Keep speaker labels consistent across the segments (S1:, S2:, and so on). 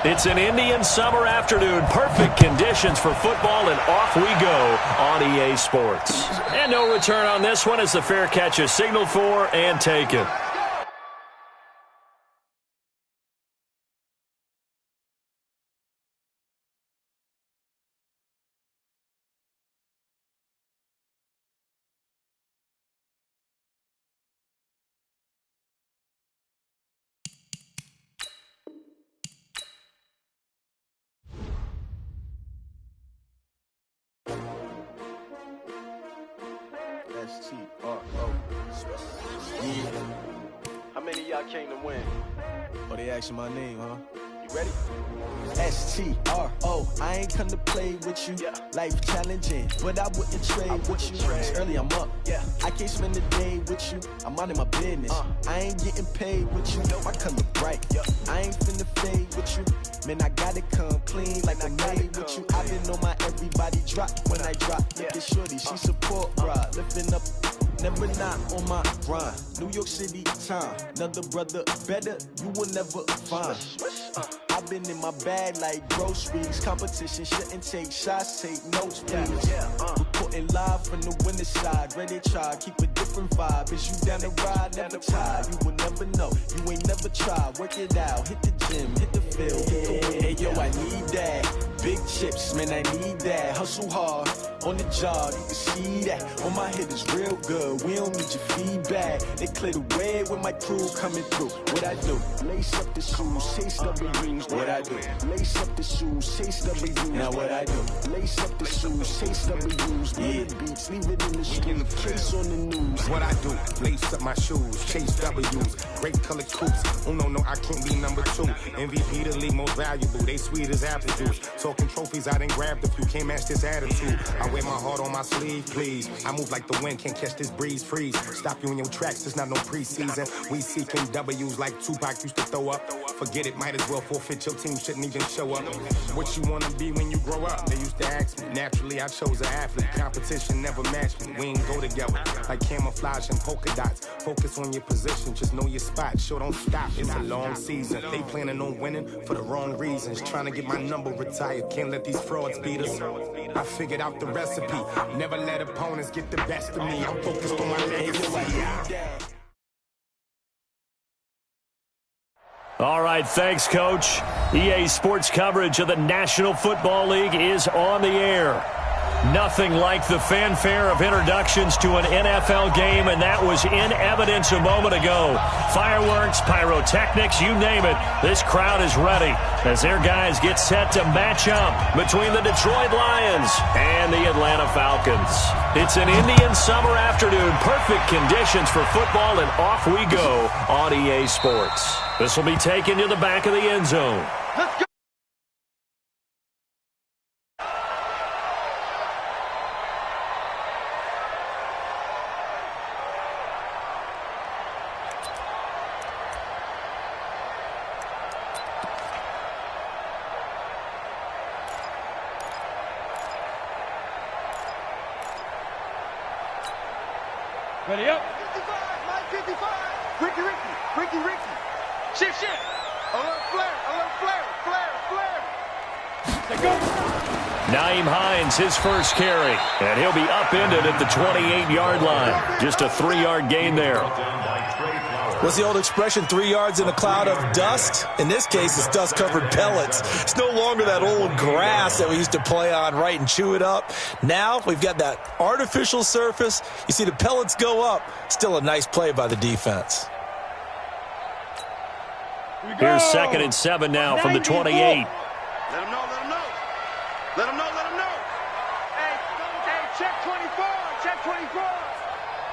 S1: It's an Indian summer afternoon. Perfect conditions for football, and off we go on EA Sports. And no return on this one as the fair catch is signaled for and taken.
S2: S-T-R-O. Yeah. How many of y'all came to win? Oh, they asking my name, huh? You ready? S-T-R-O. I ain't come to play with you. Life challenging, but I wouldn't trade with you. It's early, I'm up. I can't spend the day with you. I'm minding my business. I ain't getting paid with you. My color bright. I ain't finna fade with you. Man, I gotta come clean like I made with you. I been on my everybody drop when I drop. Look at shorty, she support, bruh. Lifting up, never not on my grind. New York City time, another brother better, you will never find. I've been in my bag like groceries. Competition shouldn't take shots, take notes, please. Reporting live from the winning side. Ready to try, keep a different vibe. Is you down the ride, never tired. You will never know, you ain't never tried. Work it out, hit the gym, hit the field, hit the win. Hey yo, I need that. Big chips, man, I need that. Hustle hard, on the job, you can see that. On my head is real good, we don't need your feedback. They clear the way when my crew coming through. What I do? Lace up the shoes, chase W's. What I do? Lace up the shoes, chase W's. Now what I do? Lace up the shoes, chase W's. Yeah, beats, leave it in the street, case on the news.
S3: What I do? Lace up my shoes, chase W's. Great colored coops. Oh no, I can't be number 2. MVP the league most valuable. They sweet as apple juice. Talking trophies, I done grabbed a few. Can't match this attitude. I wear my heart on my sleeve, please. I move like the wind, can't catch this breeze, freeze. Stop you in your tracks, there's not no preseason. We seeking W's like Tupac used to throw up. Forget it, might as well forfeit. Your team shouldn't even show up. What you wanna be when you grow up? They used to ask me. Naturally, I chose an athlete. Competition never matched me. We ain't go together like camouflage and polka dots. Focus on your position, just know your spot. Sure, don't stop. It's a long season. They planning on winning for the wrong reasons. Trying to get my number retired. Can't let these frauds beat us. I figured out the recipe. Never let opponents get the best of me. I'm focused on my legacy.
S1: All right, thanks, Coach. EA Sports coverage of the National Football League is on the air. Nothing like the fanfare of introductions to an NFL game, and that was in evidence a moment ago. Fireworks, pyrotechnics, you name it. This crowd is ready as their guys get set to match up between the Detroit Lions and the Atlanta Falcons. It's an Indian summer afternoon. Perfect conditions for football, and off we go on EA Sports. This will be taken to the back of the end zone.
S2: Let's go.
S4: Ready up.
S2: 55, Mike 55. Ricky. Shift. Alert flare.
S4: They go.
S1: Naeem Hines, his first carry, and he'll be upended at the 28-yard line. Just a 3-yard gain there.
S5: What's the old expression, 3 yards in a cloud of dust? In this case, it's dust-covered pellets. It's no longer that old grass that we used to play on, right, and chew it up. Now we've got that artificial surface. You see the pellets go up. Still a nice play by the defense.
S1: Here's 2nd and 7 now from the 28.
S2: Let him know. Hey, check 24.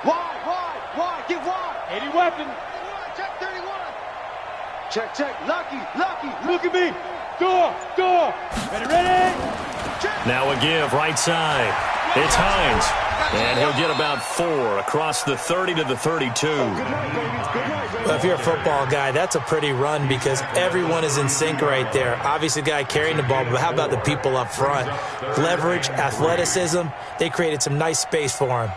S2: Wide, get wide.
S4: 80 weapon.
S2: Check 31. Check. Lucky.
S4: Look at me. Door. Ready.
S2: Check.
S1: Now a give right side. It's Hines. And he'll get about 4 across the 30 to the 32.
S5: Well, if you're a football guy, that's a pretty run because everyone is in sync right there. Obviously, the guy carrying the ball, but how about the people up front? Leverage, athleticism, they created some nice space for him.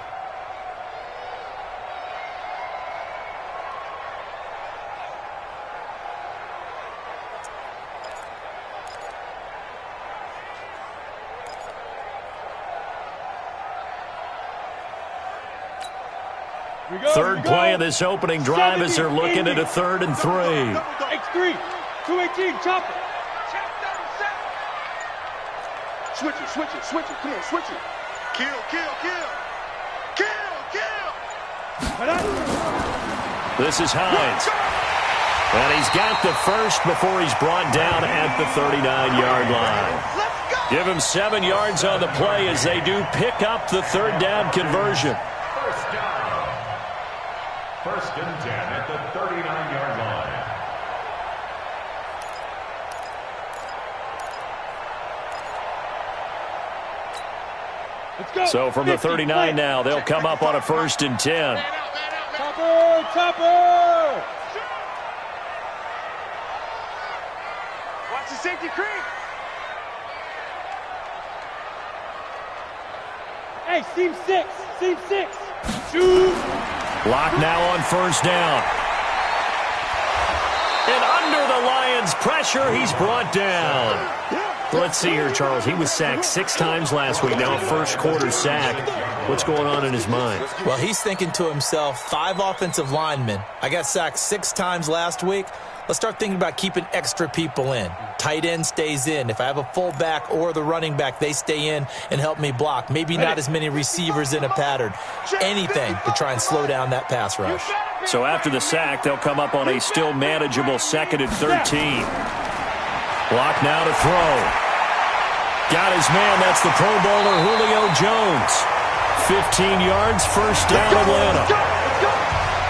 S1: Third play of this opening drive as they're looking at a 3rd and 3.
S4: X3, 218, chop it. Switch it. Come on, switch it. Kill.
S1: This is Hines. And he's got the first before he's brought down at the 39-yard line. Give him 7 yards on the play as they do pick up the 3rd down conversion.
S6: First and 10 at the 39-yard line.
S4: Let's go.
S1: So from the 39 now, they'll come up on a 1st and 10.
S4: Topper! Watch the safety creep. Hey, seam 6. Shoot.
S1: Lock now on 1st down. And under the Lions' pressure, he's brought down. Let's see here, Charles. He was sacked 6 times last week. Now a first-quarter sack. What's going on in his mind?
S5: Well, he's thinking to himself, 5 offensive linemen. I got sacked 6 times last week. Let's start thinking about keeping extra people in. Tight end stays in. If I have a fullback or the running back, they stay in and help me block. Maybe not as many receivers in a pattern. Anything to try and slow down that pass rush.
S1: So after the sack, they'll come up on a still manageable 2nd and 13. Block now to throw. Got his man. That's the Pro Bowler Julio Jones. 15 yards, 1st down Atlanta.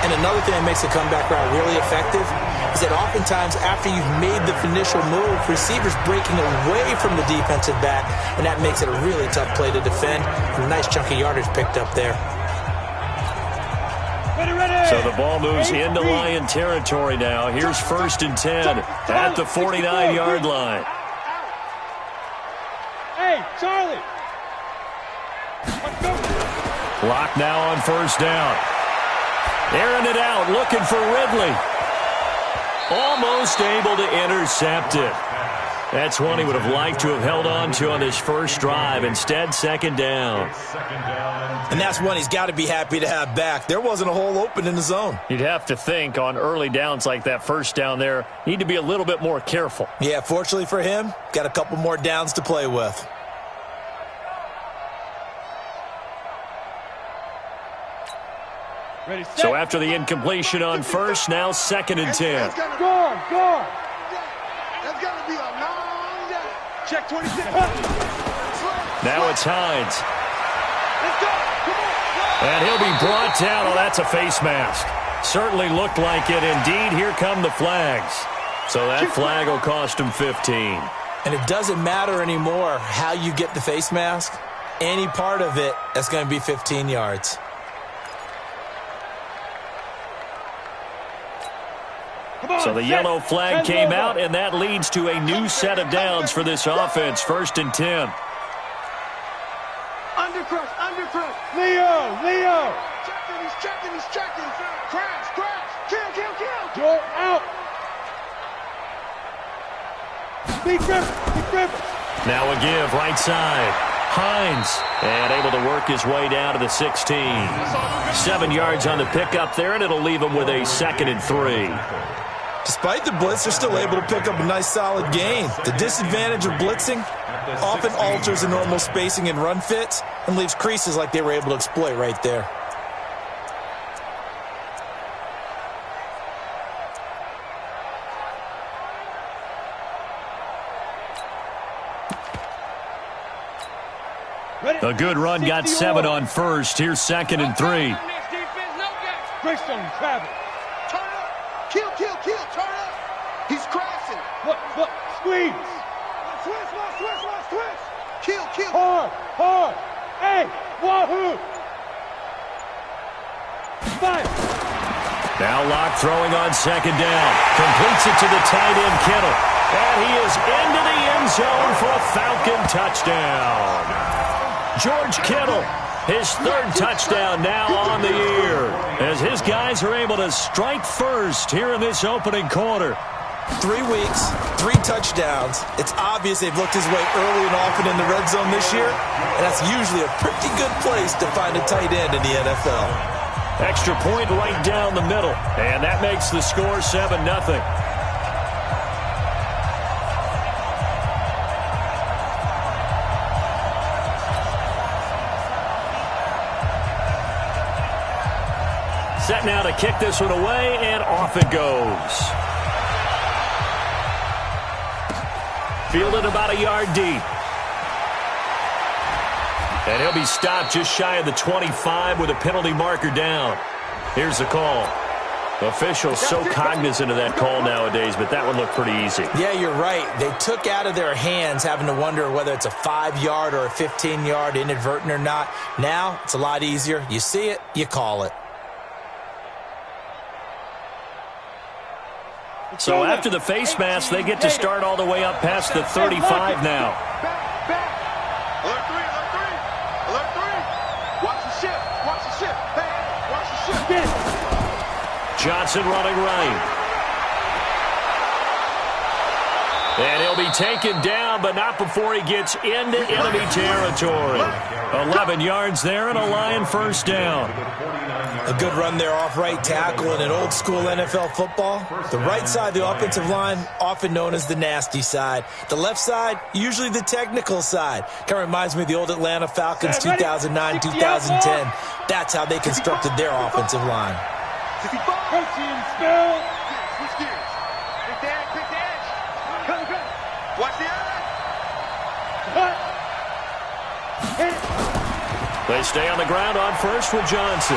S5: And another thing that makes the comeback route really effective is that oftentimes after you've made the initial move, receivers breaking away from the defensive back, and that makes it a really tough play to defend. And a nice chunk of yardage picked up there.
S1: So the ball moves into Lion territory now. Here's 1st and 10 at the 49-yard line.
S4: Hey, Charlie.
S1: Lock now on 1st down. Airing it out, looking for Ridley. Almost able to intercept it. That's one he would have liked to have held on to on his first drive. Instead, 2nd down.
S5: And that's one he's got to be happy to have back. There wasn't a hole open in the zone.
S1: You'd have to think on early downs like that 1st down there, need to be a little bit more careful.
S5: Yeah, fortunately for him, got a couple more downs to play with.
S4: Ready, set.
S1: So after the incompletion on 1st, now 2nd and 10.
S4: Go. That's got to be a long day. Check 26.
S1: Now it's Hines.
S4: Let's go. Come on.
S1: And he'll be brought down. Oh, that's a face mask. Certainly looked like it. Indeed, here come the flags. So that flag will cost him 15.
S5: And it doesn't matter anymore how you get the face mask. Any part of it, that's going to be 15 yards.
S1: So the yellow flag came out, and that leads to a new set of downs for this offense. 1st and 10.
S4: Undercrush. Leo. He's checking. Crash. Kill. Joe out. Big grip.
S1: Now a give, right side. Hines, and able to work his way down to the 16. 7 yards on the pickup there, and it'll leave him with a 2nd and 3.
S5: Despite the blitz, they're still able to pick up a nice solid gain. The disadvantage of blitzing often alters the normal spacing and run fits and leaves creases like they were able to exploit right there.
S1: A good run got 7 on 1st. Here's 2nd and 3.
S4: Greystone travel.
S7: Turn up. Kill. Turn up. He's crashing.
S4: Look. Squeeze.
S7: Switch. Kill.
S4: Hard. Hey, wahoo. Fire.
S1: Now Locke throwing on 2nd down. Completes it to the tight end, Kittle. And he is into the end zone for a Falcon touchdown. George Kittle, his 3rd touchdown now on the year, as his guys are able to strike first here in this opening quarter.
S5: 3 weeks, 3 touchdowns. It's obvious they've looked his way early and often in the red zone this year, and that's usually a pretty good place to find a tight end in the NFL.
S1: Extra point right down the middle. And that makes the score 7-0. Set now to kick this one away, and off it goes. Fielded about a yard deep. And he'll be stopped just shy of the 25 with a penalty marker down. Here's the call. Officials so cognizant of that call nowadays, but that one looked pretty easy.
S5: Yeah, you're right. They took out of their hands having to wonder whether it's a 5-yard or a 15-yard, inadvertent or not. Now, it's a lot easier. You see it, you call it.
S1: So after the face mask, they get to start all the way up past the 35 now.
S7: Alert three. Alert three. Watch the shift. Watch the shift. Hey, watch the shift.
S1: Johnson running right. And he'll be taken down, but not before he gets into enemy territory. 11 yards there and a Lion first down.
S5: A good run there off right tackle in an old-school NFL football. The right side, the offensive line, often known as the nasty side. The left side, usually the technical side. Kind of reminds me of the old Atlanta Falcons 2009, 2010. That's how they constructed their offensive line.
S7: Coaching spell. Switch gears. Quick the edge. Watch the edge.
S1: They stay on the ground on first with Johnson.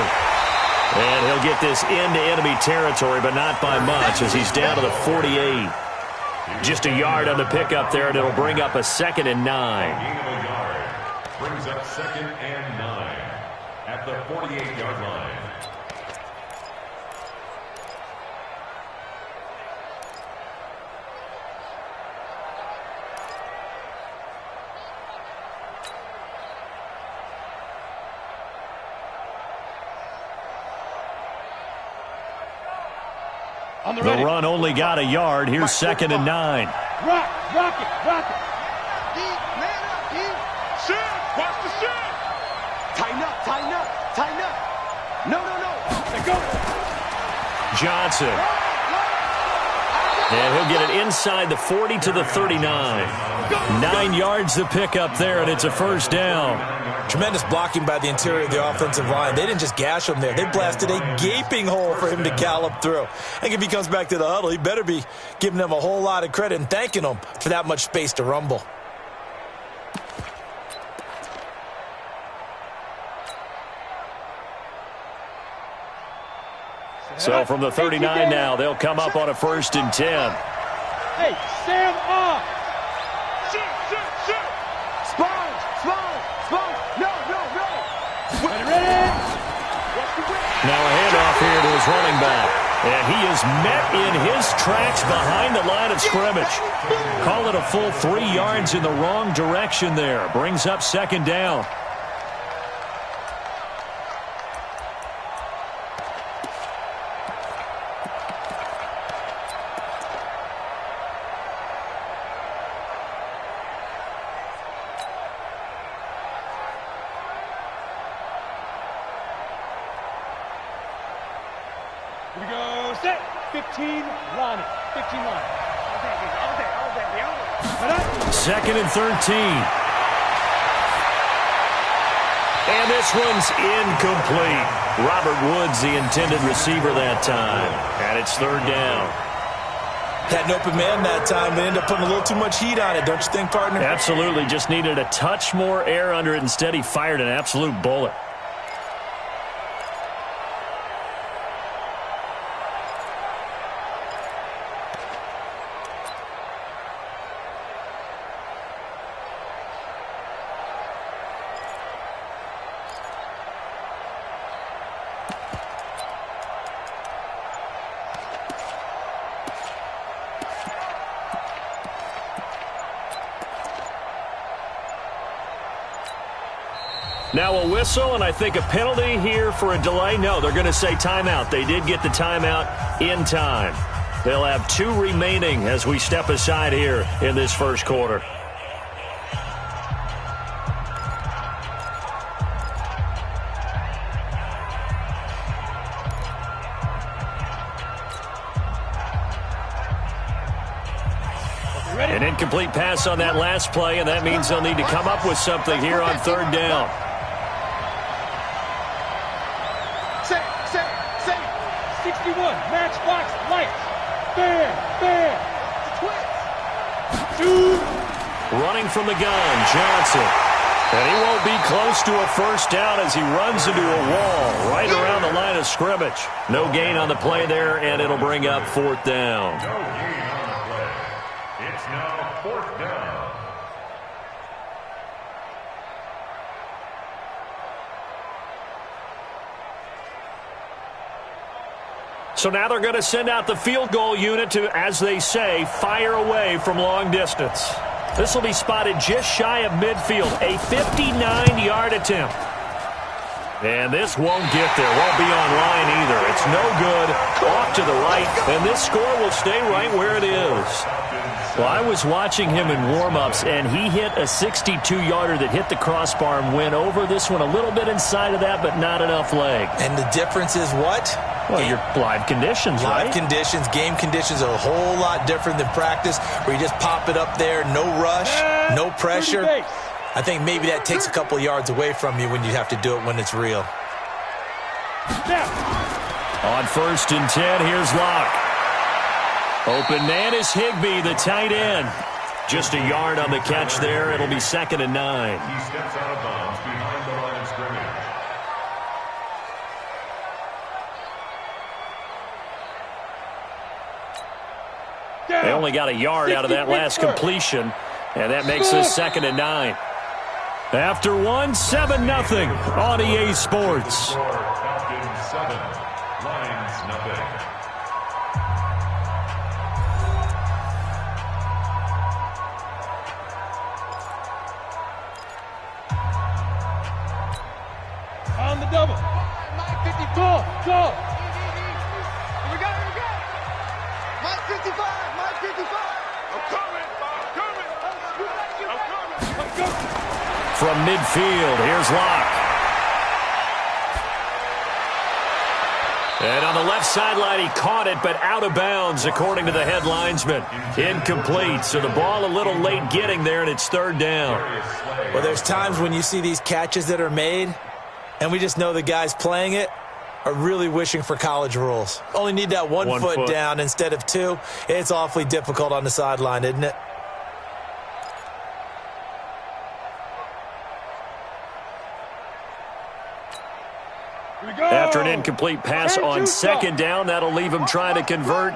S1: And he'll get this into enemy territory, but not by much as he's down to the 48. Just a yard on the pickup there, and it'll bring up a 2nd and 9.
S6: Gain of a yard. Brings up 2nd and 9 at the 48-yard line.
S1: The run only got a yard. Here's 2nd and 9.
S7: Rock it. Deep, man up, deep. Shift, watch the shift. Tighten up. No. Let go.
S1: Johnson. And he'll get it inside the 40 to the 39. 9 yards to pick up there, and it's a first down.
S5: Tremendous blocking by the interior of the offensive line. They didn't just gash him there. They blasted a gaping hole for him to gallop through. I think if he comes back to the huddle, he better be giving them a whole lot of credit and thanking them for that much space to rumble.
S1: So from the 39 now, they'll come up on a 1st and 10.
S7: Hey, Sam off. Shoot. Sponge. No. Ready.
S1: Now a handoff here to his running back. And he is met in his tracks behind the line of scrimmage. Call it a full 3 yards in the wrong direction there. Brings up 2nd down.
S7: Here we go. Set. 15 line. All day.
S1: 2nd and 13. And this one's incomplete. Robert Woods, the intended receiver that time. And it's 3rd down.
S5: Had an open man that time, but ended up putting a little too much heat on it, don't you think, partner?
S1: Absolutely. Just needed a touch more air under it. Instead, he fired an absolute bullet. Now a whistle, and I think a penalty here for a delay. No, they're going to say timeout. They did get the timeout in time. They'll have 2 remaining as we step aside here in this first quarter. An incomplete pass on that last play, and that means they'll need to come up with something here on third down.
S4: Say, 61, matchbox, lights. Fair.
S1: Running from the gun, Johnson. And he won't be close to a first down as he runs into a wall right around the line of scrimmage. No gain on the play there, and it'll bring up fourth down.
S6: No gain on the play. It's now fourth down.
S1: So now they're going to send out the field goal unit to, as they say, fire away from long distance. This will be spotted just shy of midfield, a 59-yard attempt. And this won't get there, won't be on line either. It's no good, off to the right, and this score will stay right where it is. Well, I was watching him in warm-ups, and he hit a 62-yarder that hit the crossbar and went over. This one a little bit inside of that, but not enough leg.
S5: And the difference is what?
S1: Well, your live conditions, right?
S5: Live conditions, game conditions are a whole lot different than practice, where you just pop it up there, no rush, no pressure. I think maybe that takes a couple yards away from you when you have to do it when it's real.
S1: On 1st and 10, here's Locke. Open man is Higbee, the tight end. Just a yard on the catch there. It'll be 2nd and 9.
S6: He steps out of bounds behind the line of scrimmage.
S1: They only got a yard out of that last completion, and that makes us 2nd and 9. After one, 7-0 on EA Sports.
S6: Falcons 7, Lions nothing.
S4: On the double. 50. Go.
S7: Here we go. Mike 55. I'm coming.
S1: From midfield, here's Locke. And on the left sideline, he caught it, but out of bounds, according to the head linesman. Incomplete, so the ball a little late getting there, and it's 3rd down.
S5: Well, there's times when you see these catches that are made, and we just know the guys playing it are really wishing for college rules. Only need that one foot down instead of 2. It's awfully difficult on the sideline, isn't it?
S1: After an incomplete pass on 2nd down, that'll leave him trying to convert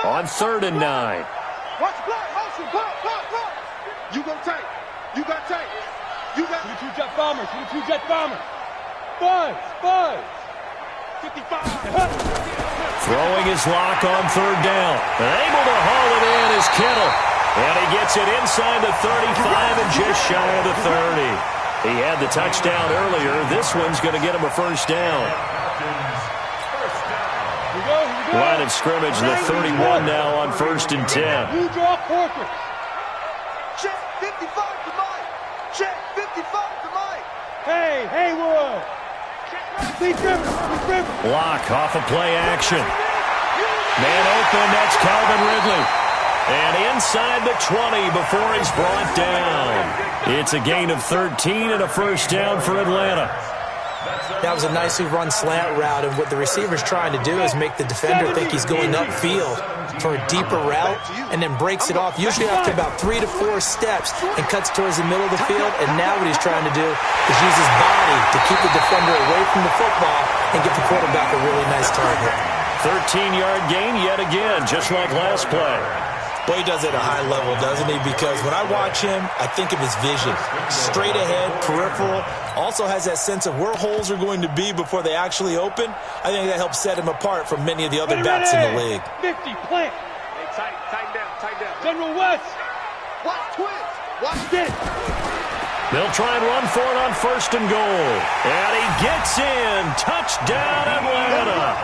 S1: on 3rd and 9.
S7: Watch the block, motion, block. You got tape. You got
S4: 2 jet bombers. Buzz. 55.
S1: Throwing his Locke on 3rd down. Able to haul it in is Kittle. And he gets it inside the 35 and just shy of the 30. He had the touchdown earlier. This one's going to get him a first down. Line of scrimmage, the 31 now on 1st and 10.
S4: You draw portrait.
S7: Check 55 to Mike. Check 55 to Mike.
S4: Hey, Haywood. Lee Griffin.
S1: Locke off of play action. Man open, that's Calvin Ridley. And inside the 20 before he's brought down. It's a gain of 13 and a first down for Atlanta.
S5: That was a nicely run slant route, and what the receiver's trying to do is make the defender think he's going upfield for a deeper route and then breaks it off, usually after about 3 to 4 steps, and cuts towards the middle of the field. And now what he's trying to do is use his body to keep the defender away from the football and get the quarterback a really nice target.
S1: 13-yard gain yet again, just like last play.
S5: Boy, he does it at a high level, doesn't he? Because when I watch him, I think of his vision. Straight ahead, peripheral. Also has that sense of where holes are going to be before they actually open. I think that helps set him apart from many of the other backs in the league.
S4: 50, plant.
S7: Hey, tighten down.
S4: General West.
S7: Watch twist. Watch
S4: this.
S1: They'll try and run for it on 1st and goal. And he gets in. Touchdown, Atlanta.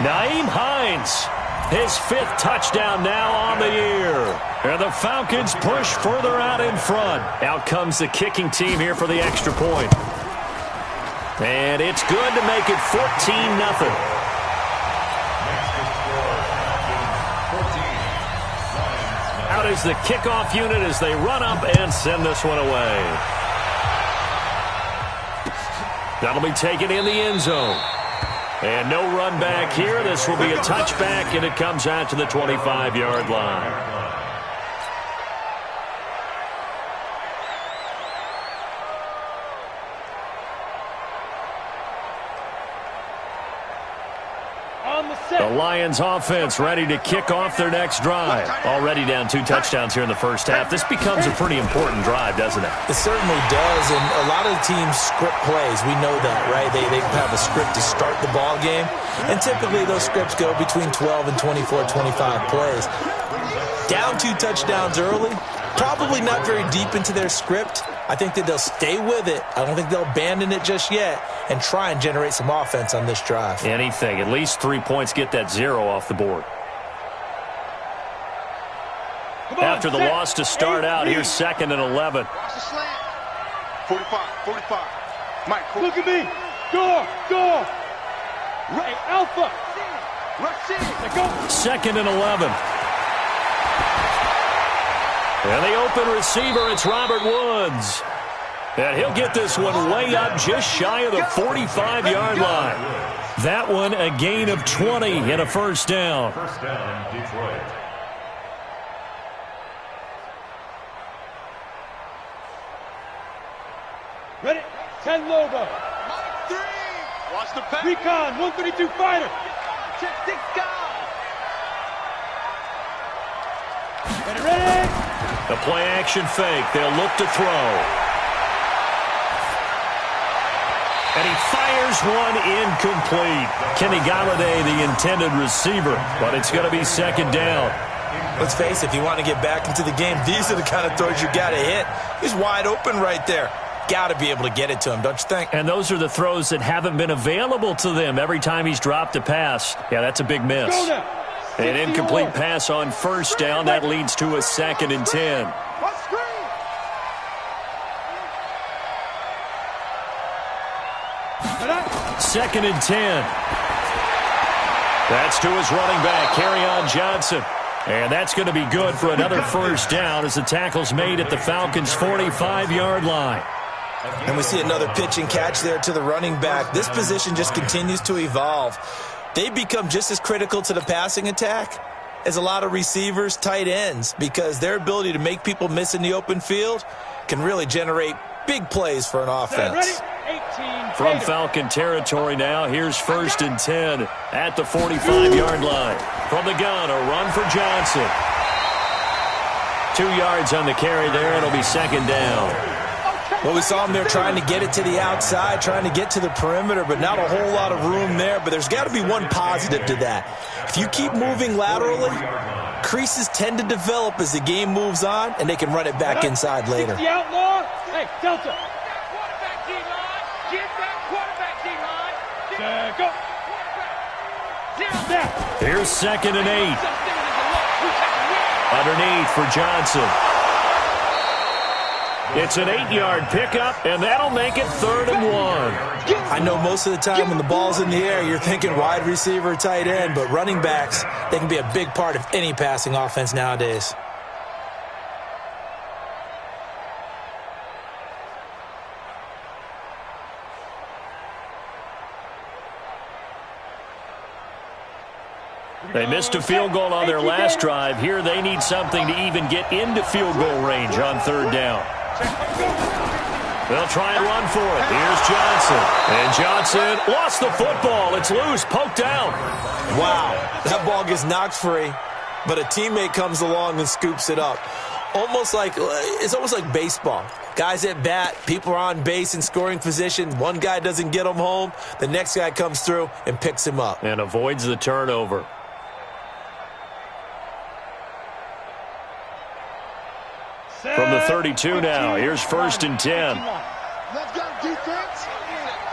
S1: Nyheim Hines. His 5th touchdown now on the year. And the Falcons push further out in front. Out comes the kicking team here for the extra point. And it's good to make it 14-0. Out is the kickoff unit as they run up and send this one away. That'll be taken in the end zone. And no run back here. This will be a touchback, and it comes out to the 25-yard line. The Lions offense ready to kick off their next drive. Already down 2 touchdowns here in the first half. This becomes a pretty important drive, doesn't it?
S5: It certainly does, and a lot of the teams script plays. We know that, right? They have a script to start the ball game, and typically those scripts go between 12 and 24, 25 plays. Down 2 touchdowns early, probably not very deep into their script. I think that they'll stay with it. I don't think they'll abandon it just yet and try and generate some offense on this drive.
S1: Anything. At least 3 points, get that 0 off the board. After the loss to start out, here's 2nd and 11.
S7: Watch the slant. 45. Mike,
S4: Look at me. Go. Right, Alpha.
S7: rush in.
S4: Go.
S1: 2nd and 11. And the open receiver, it's Robert Woods. And he'll get this one way up just shy of the 45-yard line. That one a gain of 20 and a first down.
S6: First down, Detroit.
S4: Ready? 10 Lobo.
S7: Mike 3. Watch the pass.
S4: Recon, 132 fighter.
S7: Check 6 guys.
S4: Ready?
S1: The play-action fake. They'll look to throw. And he fires one incomplete. Kenny Galladay, the intended receiver, but it's going to be 2nd down.
S5: Let's face it, if you want to get back into the game, these are the kind of throws you got to hit. He's wide open right there. Got to be able to get it to him, don't you think?
S1: And those are the throws that haven't been available to them every time he's dropped a pass. Yeah, that's a big miss.
S4: Go now.
S1: An incomplete pass on first down. That leads to a 2nd and 10.
S7: What screen?
S1: Second and 10. That's to his running back, Kerryon Johnson. And that's going to be good for another first down as the tackle's made at the Falcons' 45-yard line.
S5: And we see another pitch and catch there to the running back. This position just continues to evolve. They become just as critical to the passing attack as a lot of receivers, tight ends, because their ability to make people miss in the open field can really generate big plays for an offense.
S1: From Falcon territory now, here's 1st and 10 at the 45-yard line. From the gun, a run for Johnson. 2 yards on the carry there. It'll be 2nd down.
S5: Well, we saw him there trying to get it to the outside, trying to get to the perimeter, but not a whole lot of room there. But there's got to be one positive to that. If you keep moving laterally, creases tend to develop as the game moves on, and they can run it back inside later.
S4: The outlaw. Hey, Delta.
S7: Get that quarterback D-line.
S4: Go.
S1: Here's 2nd and 8. Underneath for Johnson. It's an 8-yard pickup, and that'll make it 3rd and 1.
S5: I know most of the time when the ball's in the air, you're thinking wide receiver, tight end, but running backs, they can be a big part of any passing offense nowadays.
S1: They missed a field goal on their last drive. Here they need something to even get into field goal range on 3rd down. They'll try and run for it. Here's Johnson. And Johnson lost the football. It's loose, poked out.
S5: Wow, that ball gets knocked free, but a teammate comes along and scoops it up. It's almost like baseball. Guys at bat, people are on base in scoring position. One guy doesn't get him home. The next guy comes through and picks him up.
S1: And avoids the turnover. From the 32 now, here's 1st and 10.
S4: Let's go, defense.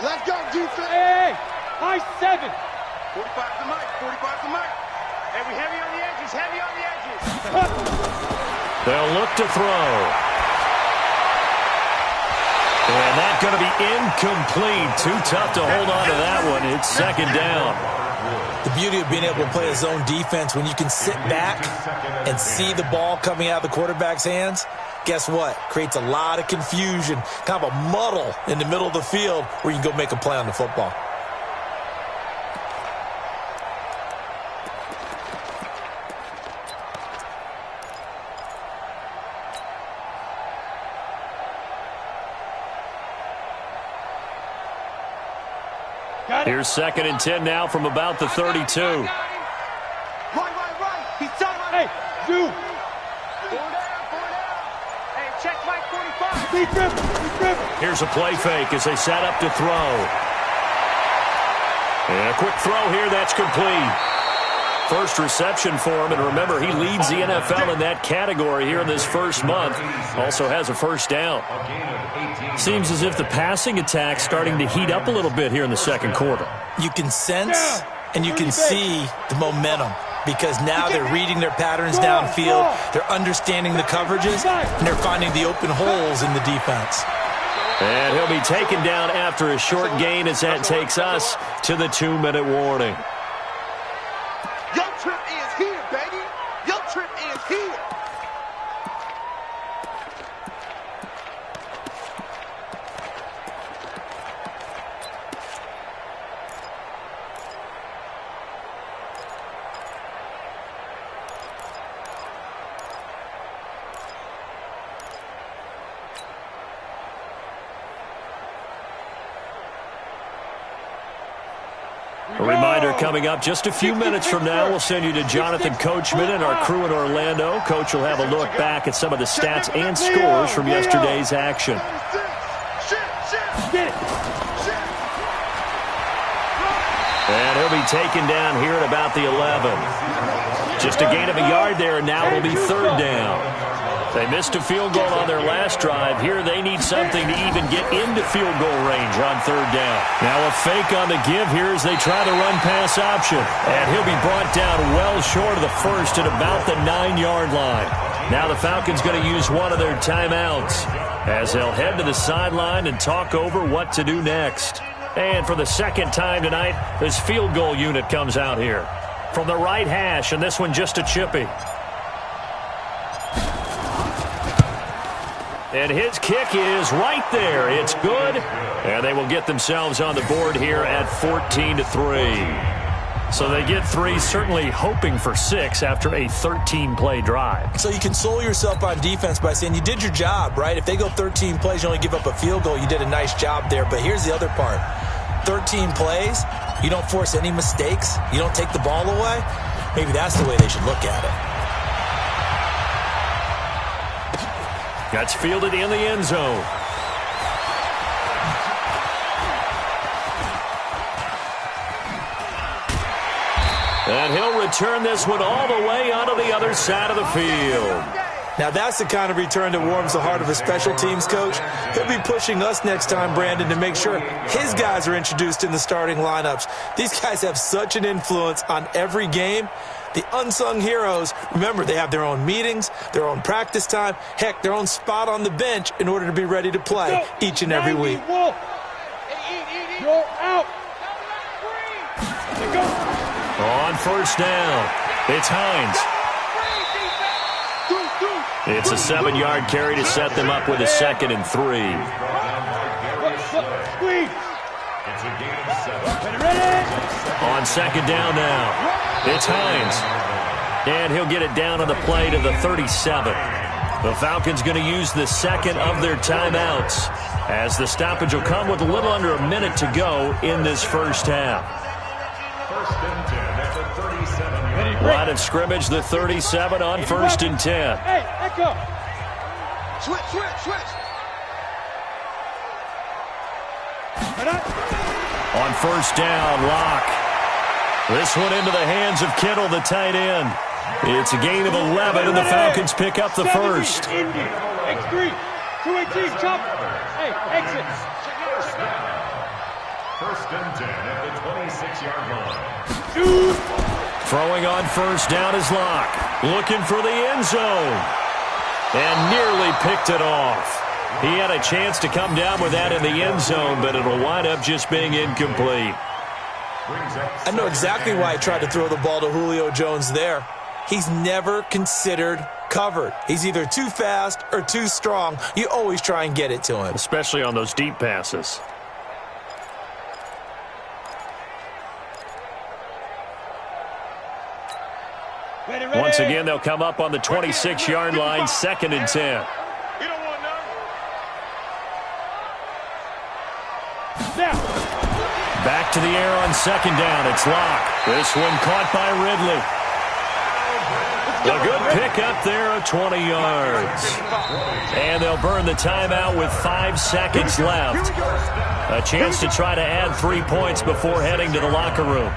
S4: Let's go, defense. Hey, high 7.
S7: 45 to Mike. 45 to Mike. Hey, we heavy on the edges. Heavy on the edges.
S1: They'll look to throw. And that's going to be incomplete. Too tough to hold on to that one. It's 2nd down.
S5: The beauty of being able to play a zone defense, when you can sit back and see the ball coming out of the quarterback's hands, guess what? Creates a lot of confusion, kind of a muddle in the middle of the field where you can go make a play on the football.
S1: Here's 2nd and 10 now from about the 32.
S7: Right. He's done.
S4: Hey, you.
S7: 4 down. Hey, check Mike 45.
S1: Here's a play fake as they set up to throw. And a quick throw here, that's complete. First reception for him, and remember, he leads the NFL in that category here in this first month. Also has a first down. Seems as if the passing attack's starting to heat up a little bit here in the second quarter.
S5: You can sense and you can see the momentum because now they're reading their patterns downfield, they're understanding the coverages, and they're finding the open holes in the defense.
S1: And he'll be taken down after a short gain as that takes us to the 2-minute warning.
S7: Your trip is here, baby. Your trip is here.
S1: A reminder coming up just a few minutes from now, we'll send you to Jonathan Coachman and our crew in Orlando. Coach will have a look back at some of the stats and scores from yesterday's action. And he'll be taken down here at about the 11. Just a gain of a yard there, and now it'll be 3rd down. They missed a field goal on their last drive. Here they need something to even get into field goal range on 3rd down. Now a fake on the give here as they try the run-pass option. And he'll be brought down well short of the first at about the 9-yard line. Now the Falcons going to use one of their timeouts as they'll head to the sideline and talk over what to do next. And for the second time tonight, this field goal unit comes out here. From the right hash, and this one just a chippy. And his kick is right there. It's good. And they will get themselves on the board here at 14-3. So they get 3, certainly hoping for 6 after a 13-play drive.
S5: So you console yourself on defense by saying you did your job, right? If they go 13 plays, you only give up a field goal, you did a nice job there. But here's the other part. 13 plays, you don't force any mistakes, you don't take the ball away. Maybe that's the way they should look at it.
S1: That's fielded in the end zone. And he'll return this one all the way onto the other side of the field.
S5: Now that's the kind of return that warms the heart of a special teams coach. He'll be pushing us next time, Brandon, to make sure his guys are introduced in the starting lineups. These guys have such an influence on every game. The unsung heroes, remember, they have their own meetings, their own practice time, heck, their own spot on the bench in order to be ready to play each and every week.
S4: You're out.
S1: On 1st down, it's Hines. It's a 7-yard carry to set them up with a 2nd and 3. On 2nd down now, it's Hines. And he'll get it down on the play to the 37. The Falcons going to use the 2nd of their timeouts as the stoppage will come with a little under a minute to go in this first half.
S6: 1st and 10 at the 37-yard
S1: Line of scrimmage, the 37 on 1st and 10.
S4: Hey, echo.
S7: Switch.
S1: On 1st down, Locke. This one into the hands of Kittle, the tight end. It's a gain of 11, and the Falcons pick up the first.
S4: X3, 218, chop. Hey, exit.
S6: 1st and 10 at the 26-yard line.
S1: Throwing on 1st down is Locke. Looking for the end zone. And nearly picked it off. He had a chance to come down with that in the end zone, but it'll wind up just being incomplete.
S5: I know exactly why I tried to throw the ball to Julio Jones there. He's never considered covered. He's either too fast or too strong. You always try and get it to him.
S1: Especially on those deep passes. Once again, they'll come up on the 26-yard line, 2nd and 10. Back to the air on 2nd down. It's Locke. This one caught by Ridley. A good pickup there of 20 yards. And they'll burn the timeout with 5 seconds left. A chance to try to add 3 points before heading to the locker room.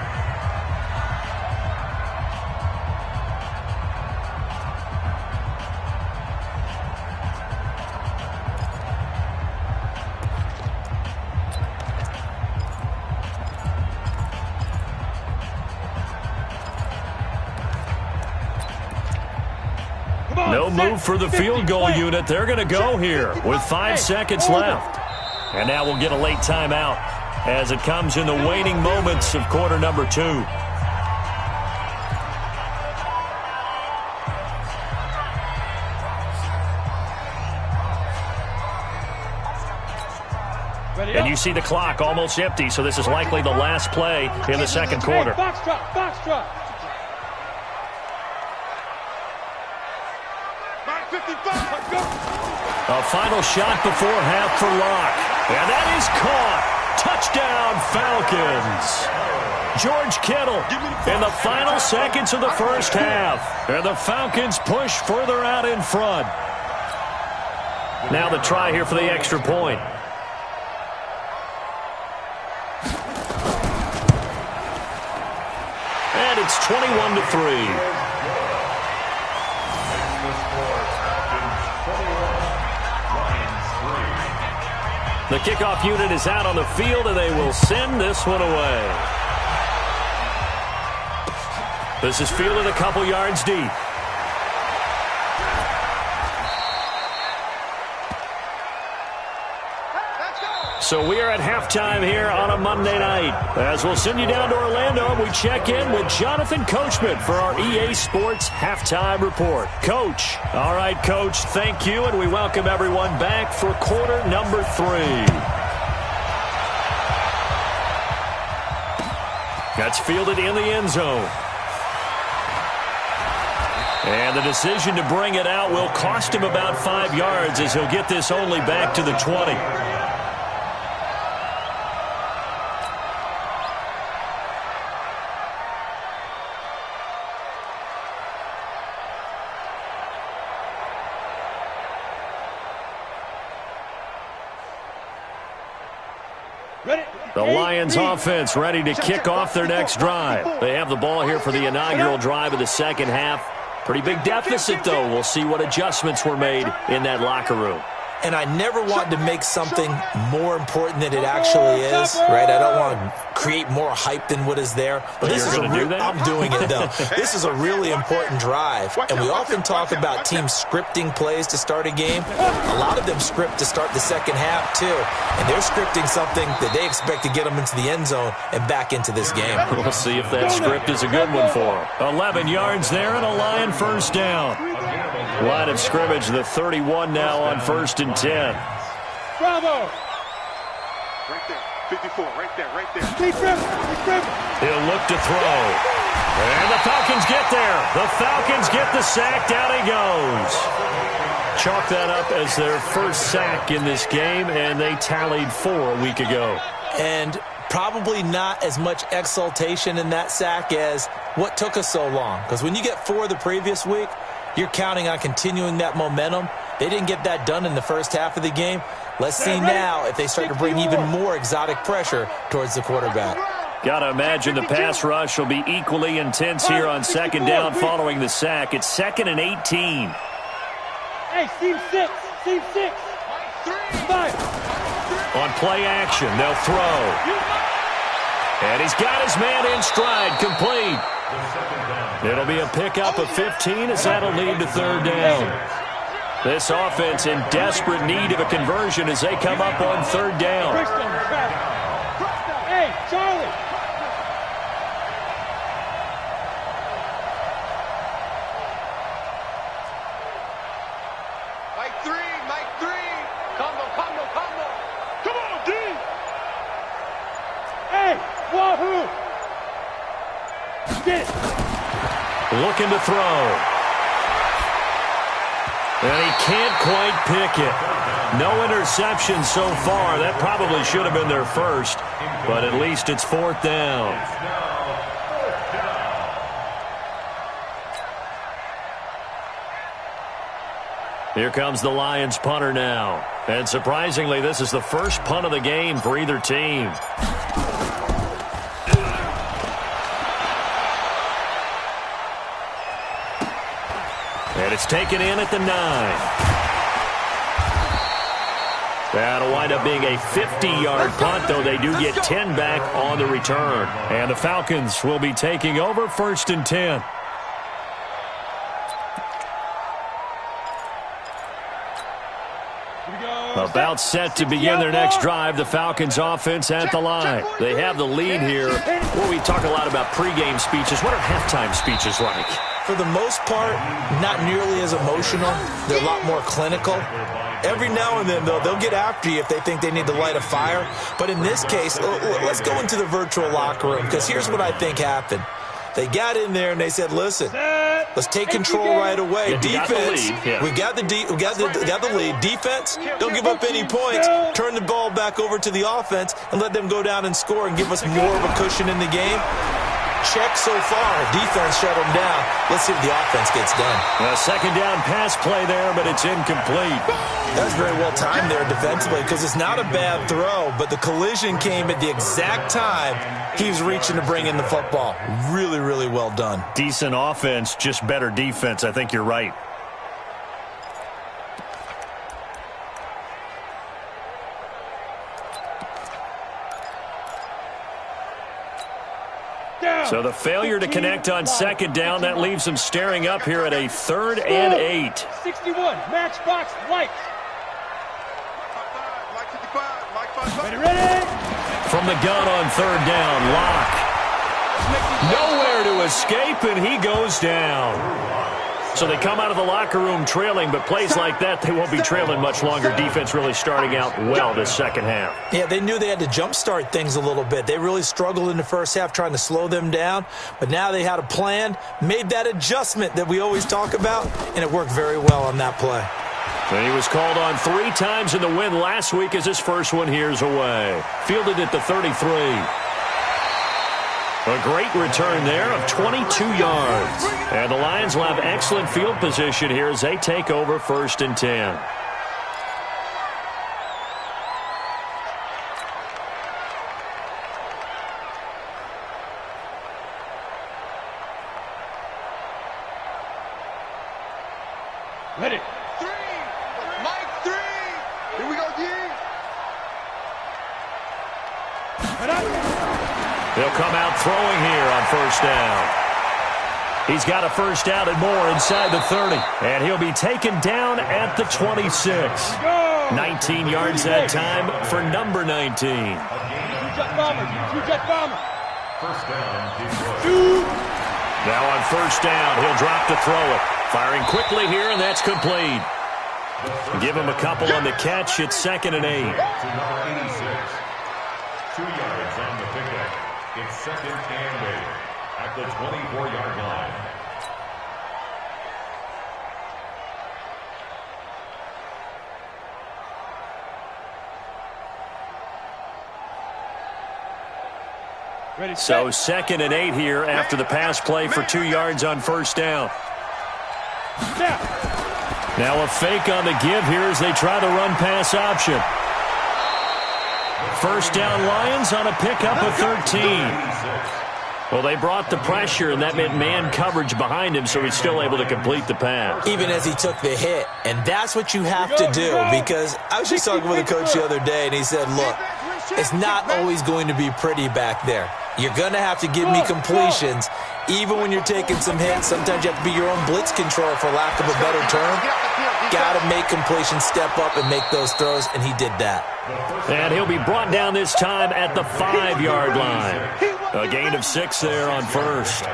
S1: No move for the field goal unit. They're going to go here with 5 seconds left. And now we'll get a late timeout as it comes in the waning moments of quarter number 2. And you see the clock almost empty, so this is likely the last play in the second quarter.
S4: Box drop, box drop.
S1: A final shot before half for Locke. And that is caught. Touchdown, Falcons. George Kittle in the final seconds of the first half. And the Falcons push further out in front. Now the try here for the extra point. And it's 21-3. The kickoff unit is out on the field, and they will send this one away. This is fielded a couple yards deep. So we are at halftime here on a Monday night. As we'll send you down to Orlando, and we check in with Jonathan Coachman for our EA Sports Halftime Report. Coach. All right, Coach, thank you, and we welcome everyone back for quarter number 3. That's fielded in the end zone. And the decision to bring it out will cost him about 5 yards as he'll get this only back to the 20. The Lions offense ready to kick off their next drive. They have the ball here for the inaugural drive of the second half. Pretty big deficit, though. We'll see what adjustments were made in that locker room.
S5: And I never want to make something more important than it actually is, right? I don't want to create more hype than what is there. But this is I'm doing it, though. This is a really important drive. And we often talk about teams scripting plays to start a game. A lot of them script to start the second half, too. And they're scripting something that they expect to get them into the end zone and back into this game.
S1: We'll see if that script is a good one for them. 11 yards there and a Lion first down. Line of scrimmage, the 31 now on 1st and 10.
S4: Bravo!
S7: Right there, 54, right there, right there.
S1: He'll look to throw. And the Falcons get there. The Falcons get the sack. Down he goes. Chalk that up as their first sack in this game, and they tallied 4 a week ago.
S5: And probably not as much exultation in that sack as what took us so long. Because when you get 4 the previous week, you're counting on continuing that momentum. They didn't get that done in the first half of the game. Let's see now if they start to bring even more exotic pressure towards the quarterback.
S1: Got to imagine the pass rush will be equally intense here on second down following the sack. It's 2nd and 18.
S4: Hey, seam 6, seam 6. 5.
S1: On play action, they'll throw. And he's got his man in stride, complete. It'll be a pickup of 15 as that'll lead to 3rd down. This offense in desperate need of a conversion as they come up on 3rd down.
S4: Hey, Charlie.
S1: Looking to throw. And he can't quite pick it. No interception so far. That probably should have been their first, but at least it's 4th down. Here comes the Lions punter now. And surprisingly, this is the first punt of the game for either team. And it's taken in at the 9. That'll wind up being a 50-yard punt, though they do get 10 back on the return. And the Falcons will be taking over 1st and 10. About set to begin their next drive, the Falcons offense at the line. They have the lead here. Well, we talk a lot about pregame speeches. What are halftime speeches like?
S5: For the most part, not nearly as emotional. They're a lot more clinical. Every now and then, though, they'll get after you if they think they need to light a fire. But in this case, let's go into the virtual locker room, because here's what I think happened. They got in there and they said, listen, let's take control right away. Defense, we got the lead. Defense, don't give up any points. Turn the ball back over to the offense and let them go down and score and give us more of a cushion in the game. Check so far. Defense shut them down. Let's see if the offense gets done.
S1: A 2nd down pass play there, but it's incomplete.
S5: That's very well timed there defensively, because it's not a bad throw, but the collision came at the exact time he was reaching to bring in the football. Really, really well done.
S1: Decent offense, just better defense. I think you're right. So the failure to connect on 2nd down, that leaves them staring up here at a 3rd and 8.
S4: 61, matchbox lights. Ready?
S1: From the gun on 3rd down, Locke. Nowhere to escape, and he goes down. So they come out of the locker room trailing, but plays like that, they won't be trailing much longer. Defense really starting out well this 2nd half.
S5: Yeah, they knew they had to jumpstart things a little bit. They really struggled in the first half trying to slow them down, but now they had a plan, made that adjustment that we always talk about, and it worked very well on that play.
S1: And he was called on 3 times in the win last week as his first one here's away. Fielded at the 33. A great return there of 22 yards. And the Lions will have excellent field position here as they take over 1st and 10.
S4: Ready?
S7: 3. Mike 3. Here we go, D.
S1: They'll come out throwing here on 1st down. He's got a 1st down and more inside the 30. And he'll be taken down at the 26. 19 yards that time for number 19.
S4: Two-jet bomber. Two-jet bomber.
S6: 1st down.
S1: Now on 1st down, he'll drop to throw it. Firing quickly here, and that's complete. Give him a couple on the catch. It's 2nd and 8.
S6: To number 86. 2 yards on the pickup. It's 2nd and 8 at the 24-yard line.
S4: Ready,
S1: So 2nd and 8 here after the pass play for 2 yards on 1st down. Now a fake on the give here as they try the run-pass option. 1st down Lions on a pickup of 13. Well, they brought the pressure, and that meant man coverage behind him, so he's still able to complete the pass.
S5: Even as he took the hit, and that's what you have to do, because I was just talking with a coach the other day, and he said, look, it's not always going to be pretty back there. You're going to have to give me completions, even when you're taking some hits. Sometimes you have to be your own blitz control, for lack of a better term. Got to make completions, step up, and make those throws, and he did that.
S1: And he'll be brought down this time at the 5-yard line. A gain of 6 there on 1st.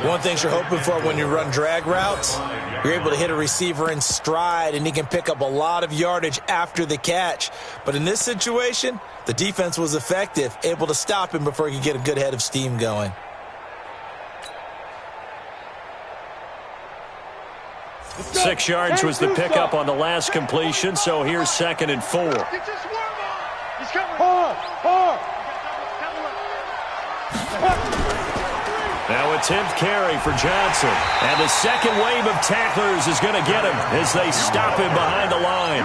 S5: One thing you're hoping for when you run drag routes, you're able to hit a receiver in stride, and he can pick up a lot of yardage after the catch. But in this situation, the defense was effective, able to stop him before he could get a good head of steam going.
S1: 6 yards was the pickup on the last completion, so here's 2nd and 4.
S4: He's coming. Hard.
S1: Now a 10th carry for Johnson. And the second wave of tacklers is going to get him as they stop him behind the line.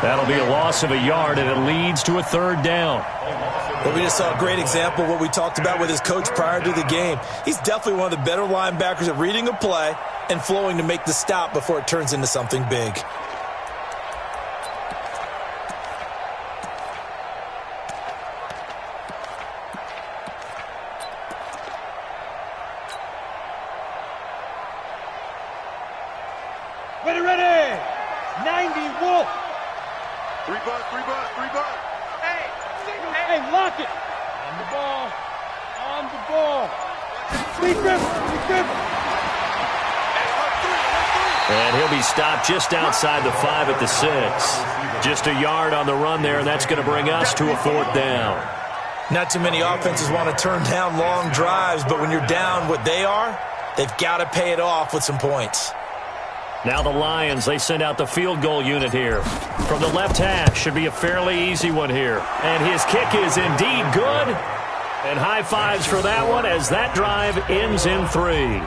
S1: That'll be a loss of a yard, and it leads to a 3rd down.
S5: Well, we just saw a great example of what we talked about with his coach prior to the game. He's definitely one of the better linebackers at reading a play and flowing to make the stop before it turns into something big.
S4: Ready. 90 Wolf.
S7: 3 bucks.
S4: Hey, lock it. On the ball. Lead grip.
S1: And he'll be stopped just outside the 5 at the 6. Just a yard on the run there, and that's going to bring us to a 4th down.
S5: Not too many offenses want to turn down long drives, but when you're down what they are, they've got to pay it off with some points.
S1: Now the Lions, they send out the field goal unit here. From the left hash, should be a fairly easy one here. And his kick is indeed good. And high fives for that one as that drive ends in 3.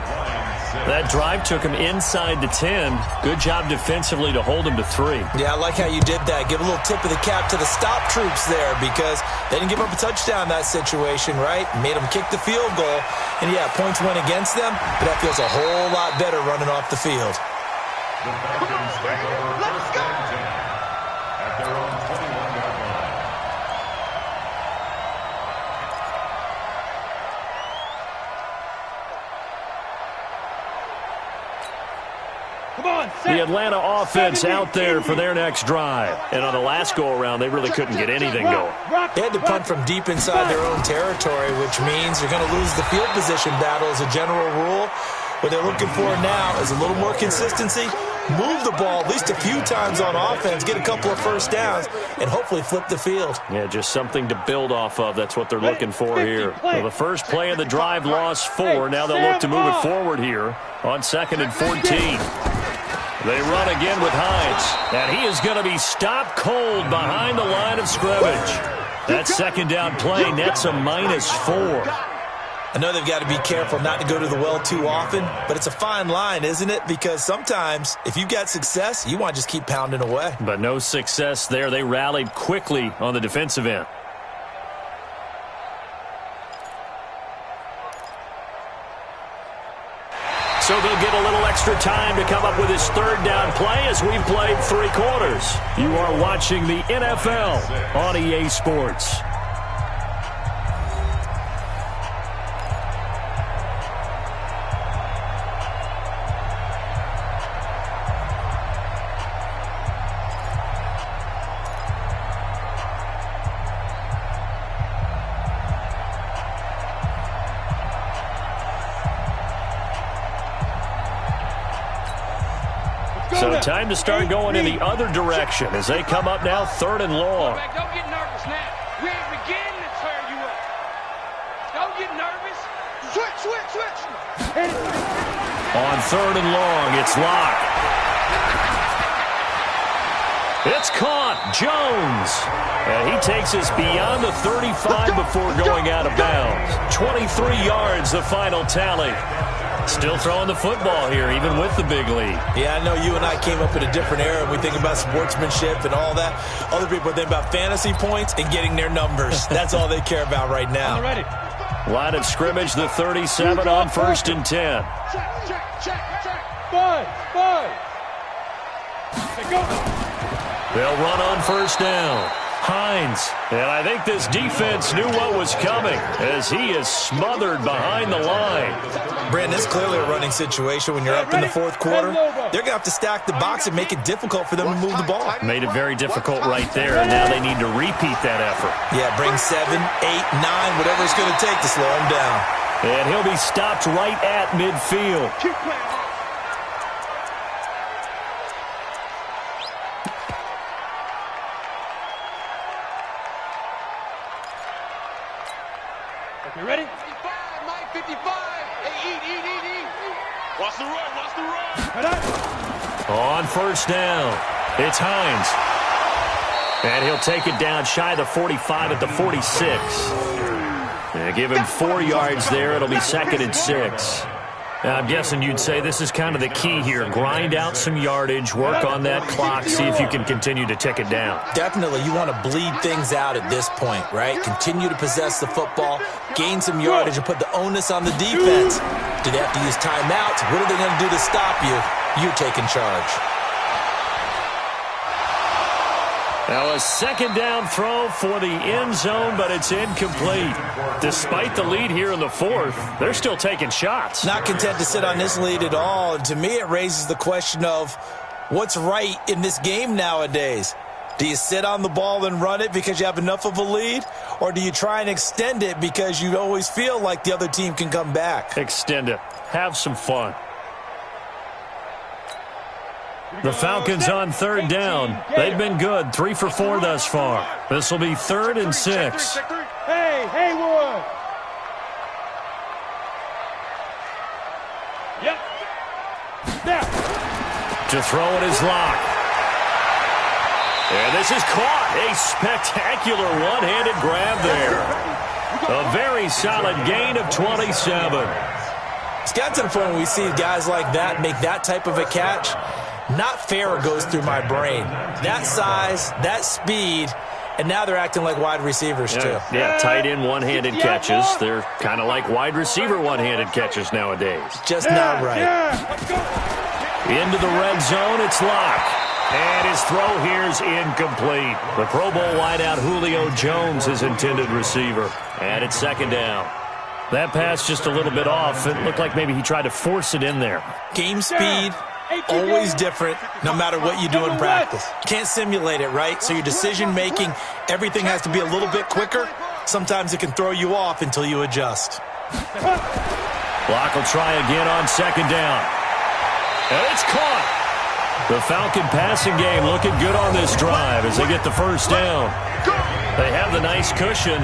S1: That drive took him inside the 10. Good job defensively to hold him to 3.
S5: Yeah, I like how you did that. Give a little tip of the cap to the stop troops there because they didn't give up a touchdown in that situation, right? Made them kick the field goal. And, yeah, points went against them, but that feels a whole lot better running off the field.
S6: The Falcons take over 1st and 10 at their own 21-yard line.
S1: The Atlanta offense out there for their next drive. And on the last go-around, they really couldn't get anything going.
S5: They had to punt from deep inside their own territory, which means you're going to lose the field position battle as a general rule. What they're looking for now is a little more consistency. Move the ball at least a few times on offense, get a couple of 1st downs, and hopefully flip the field.
S1: Yeah, just something to build off of. That's what they're looking for here. Well, the first play of the drive lost 4. Now they'll look to move it forward here on 2nd and 14. They run again with Hines, and he is going to be stopped cold behind the line of scrimmage. That 2nd down play nets a -4.
S5: I know they've got to be careful not to go to the well too often, but it's a fine line, isn't it? Because sometimes if you've got success, you want to just keep pounding away.
S1: But no success there. They rallied quickly on the defensive end. So they'll get a little extra time to come up with his 3rd down play as we've played 3 quarters. You are watching the NFL on EA Sports. So time to start going in the other direction as they come up now 3rd and long.
S8: Don't get nervous now. We ain't beginning to turn you up. Don't get nervous. Switch.
S1: On 3rd and long, it's locked. It's caught. Jones. And he takes us beyond the 35 before going out of bounds. 23 yards, the final tally. Still throwing the football here, even with the big lead.
S5: Yeah, I know you and I came up in a different era, and we think about sportsmanship and all that. Other people think about fantasy points and getting their numbers. That's all they care about right now.
S1: Line of scrimmage, the 37 on 1st and 10.
S4: Check. Five.
S1: They'll run on 1st down. Hines. And I think this defense knew what was coming as he is smothered behind the line.
S5: Brandon, it's clearly a running situation when you're up in the 4th quarter. They're going to have to stack the box and make it difficult for them to move the ball.
S1: Made it very difficult right there, and now they need to repeat that effort.
S5: Yeah, bring 7, 8, 9, whatever it's going to take to slow him down.
S1: And he'll be stopped right at midfield.
S4: Keep playing. You ready?
S8: 55, Mike, 55. Hey, eat.
S7: Watch the run, watch the run.
S1: On first down, it's Hines. And he'll take it down shy of the 45 at the 46. And give him 4 yards there. It'll be 2nd and 6. I'm guessing you'd say this is kind of the key here. Grind out some yardage, work on that clock, see if you can continue to tick it down.
S5: Definitely. You want to bleed things out at this point, right? Continue to possess the football, gain some yardage, and put the onus on the defense. Do they have to use timeouts? What are they going to do to stop you? You're taking charge.
S1: Now a 2nd down throw for the end zone, but it's incomplete. Despite the lead here in the 4th, they're still taking shots.
S5: Not content to sit on this lead at all. And to me, it raises the question of what's right in this game nowadays. Do you sit on the ball and run it because you have enough of a lead? Or do you try and extend it because you always feel like the other team can come back?
S1: Extend it. Have some fun. The Falcons on 3rd down. They've been good. 3 for 4 thus far. This will be 3rd and 6.
S4: Hey, Haywood. Yep. Snap.
S1: To throw it is Locke. And this is caught. A spectacular one-handed grab there. A very solid gain of 27.
S5: It's got to the point where we see guys like that make that type of a catch. Not fair goes through my brain. That size, that speed, and now they're acting like wide receivers too.
S1: Yeah, tight end one-handed catches. They're kind of like wide receiver one-handed catches nowadays.
S5: Just not right.
S1: Into the red zone, it's Locke. And his throw here's incomplete. The Pro Bowl wideout Julio Jones, his intended receiver. And it's 2nd down. That pass just a little bit off. It looked like maybe he tried to force it in there.
S5: Game speed, always different, no matter what you do in practice. Can't simulate it, right? So your decision-making, everything has to be a little bit quicker. Sometimes it can throw you off until you adjust.
S1: Locke will try again on 2nd down. And it's caught. The Falcon passing game looking good on this drive as they get the 1st down. They have the nice cushion.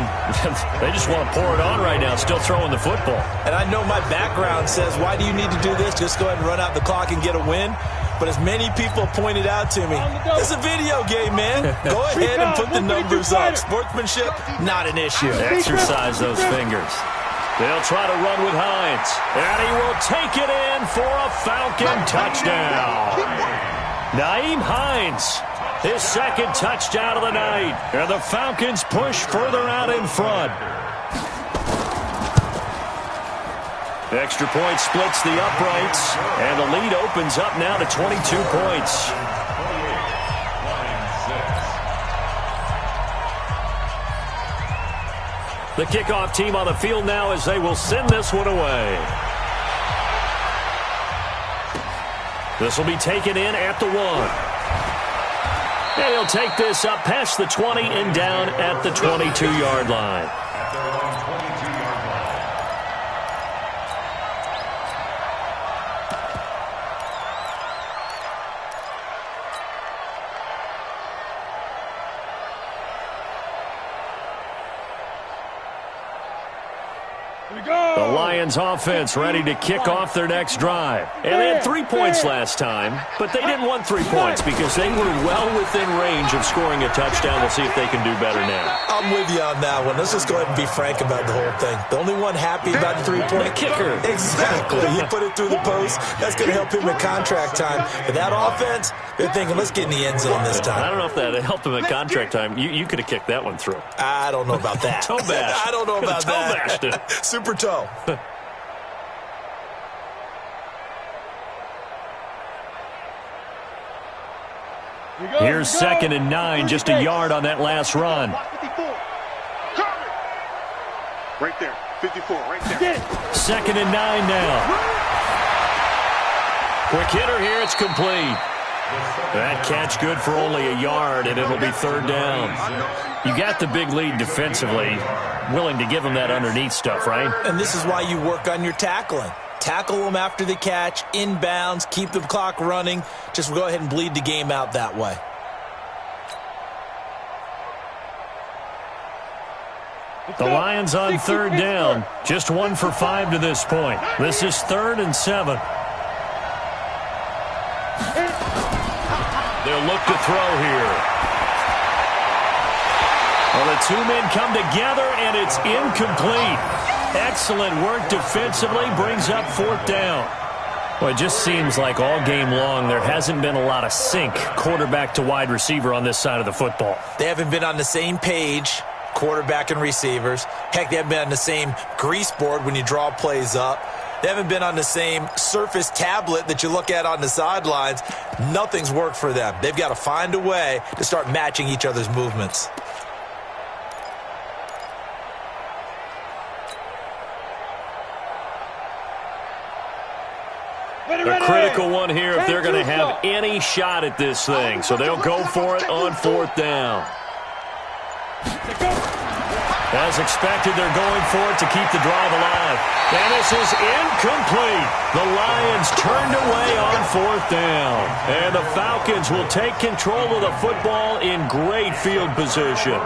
S1: They just want to pour it on right now, still throwing the football.
S5: And I know my background says, why do you need to do this? Just go ahead and run out the clock and get a win. But as many people pointed out to me, it's a video game, man. Go ahead and put the numbers up. Sportsmanship, not an issue.
S1: Exercise those fingers. They'll try to run with Hines. And he will take it in for a Falcon touchdown. Nyheim Hines, his 2nd touchdown of the night. And the Falcons push further out in front. The extra point splits the uprights. And the lead opens up now to 22 points. The kickoff team on the field now as they will send this one away. This will be taken in at the 1. And he'll take this up past the 20 and down at the 22-yard line. The Lions offense ready to kick off their next drive. And they had 3 points last time, but they didn't want 3 points because they were well within range of scoring a touchdown. We'll see if they can do better now.
S5: I'm with you on that one. Let's just go ahead and be frank about the whole thing. The only one happy about the 3-point
S1: kicker.
S5: Exactly. He put it through the post. That's going to help him in contract time. But that offense, they're thinking, let's get in the end zone this time.
S1: I don't know if that helped him at contract time. You could have kicked that one through.
S5: I don't know about that.
S1: Toe bash.
S5: I don't know about
S1: toe
S5: that.
S1: Toe bashed it.
S5: Super toe.
S1: Here's 2nd and 9, just a yard on that last run.
S7: 54. Right there, 54, right there.
S1: 2nd and 9 now. Quick hitter here, it's complete. That catch good for only a yard, and it'll be 3rd down. You got the big lead defensively, willing to give them that underneath stuff, right?
S5: And this is why you work on your tackling. Tackle them after the catch, inbounds, keep the clock running. Just go ahead and bleed the game out that way.
S1: The Lions on 3rd down. Just 1 for 5 to this point. This is 3rd and 7. They'll look to throw here. Well, the two men come together, and it's incomplete. Excellent work defensively, brings up fourth down. Well, it just seems like all game long there hasn't been a lot of sync quarterback to wide receiver on this side of the football.
S5: They haven't been on the same page, quarterback and receivers. Heck, they haven't been on the same grease board when you draw plays up. They haven't been on the same Surface tablet that you look at on the sidelines. Nothing's worked for them. They've got to find a way to start matching each other's movements.
S1: A critical one here if they're going to have any shot at this thing. So they'll go for it on fourth down. As expected, they're going for it to keep the drive alive. And this is incomplete. The Lions turned away on fourth down. And the Falcons will take control of the football in great field position.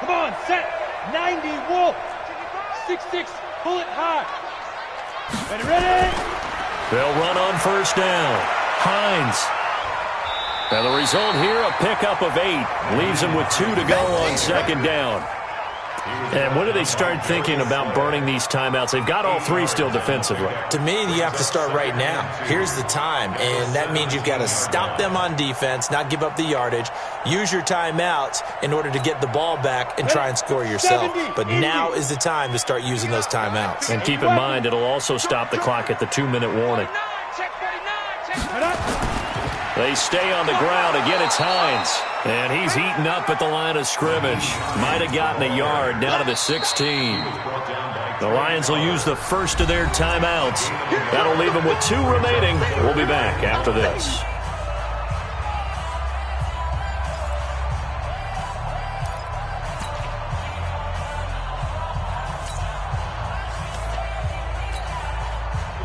S4: Come on, set. 90, Wolf. 6-6, pull it hard. Ready?
S1: They'll run on first down. Hines. And the result here, a pickup of 8. Leaves them with 2 to go on second down. And when do they start thinking about burning these timeouts? They've got all 3 still defensively.
S5: To me, you have to start right now. Here's the time, and that means you've got to stop them on defense, not give up the yardage, use your timeouts in order to get the ball back and try and score yourself. But now is the time to start using those timeouts.
S1: And keep in mind, it'll also stop the clock at the 2-minute warning. They stay on the ground. Again, it's Hines. And he's eaten up at the line of scrimmage. Might have gotten a yard down to the 16. The Lions will use the first of their timeouts. That'll leave them with 2 remaining. We'll be back after this.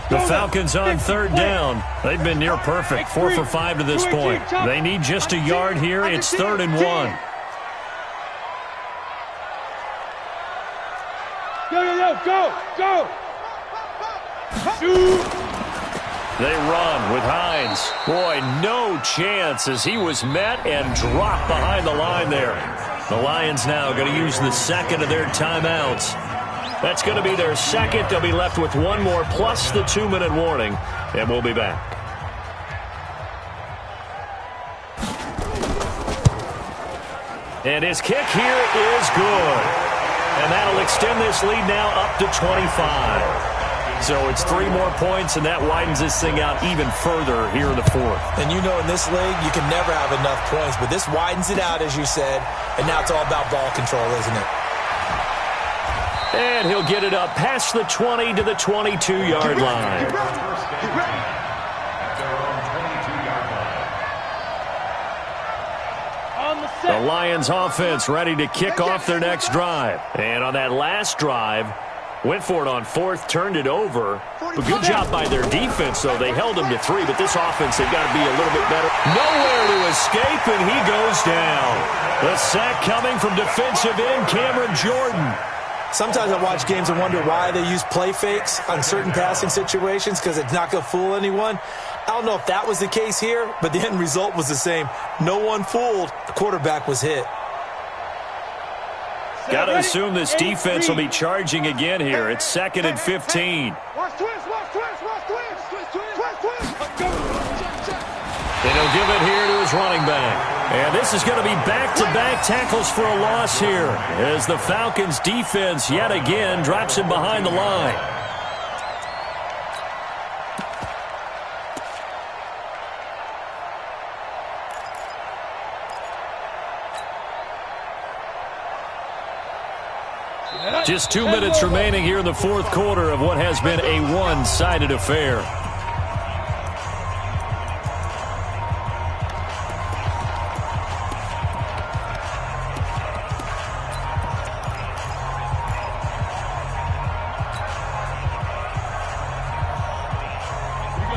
S1: The Falcons on third down. They've been near perfect, 4 for 5 to this point. They need just a yard here. It's 3rd and 1.
S4: Go! Shoot!
S1: They run with Hines. Boy, no chance as he was met and dropped behind the line there. The Lions now going to use the second of their timeouts. That's going to be their second. They'll be left with 1 more plus the 2-minute warning, and we'll be back. And his kick here is good. And that'll extend this lead now up to 25. So it's 3 more points, and that widens this thing out even further here in the 4th.
S5: And you know in this league, you can never have enough points, but this widens it out, as you said, and now it's all about ball control, isn't it?
S1: And he'll get it up past the 20 to the 22-yard line. The Lions offense ready to kick off their next drive. And on that last drive, went for it on 4th, turned it over. But good job by their defense, though. They held them to 3, but this offense, they've got to be a little bit better. Nowhere to escape, and he goes down. The sack coming from defensive end Cameron Jordan.
S5: Sometimes I watch games and wonder why they use play fakes on certain passing situations, because it's not going to fool anyone. I don't know if that was the case here, but the end result was the same. No one fooled. The quarterback was hit.
S1: Got to assume this defense will be charging again here. It's 2nd and 15. And he'll give it here to his running back. And this is going to be back-to-back tackles for a loss here as the Falcons' defense yet again drops him behind the line. Just 2 minutes remaining here in the 4th quarter of what has been a one-sided affair.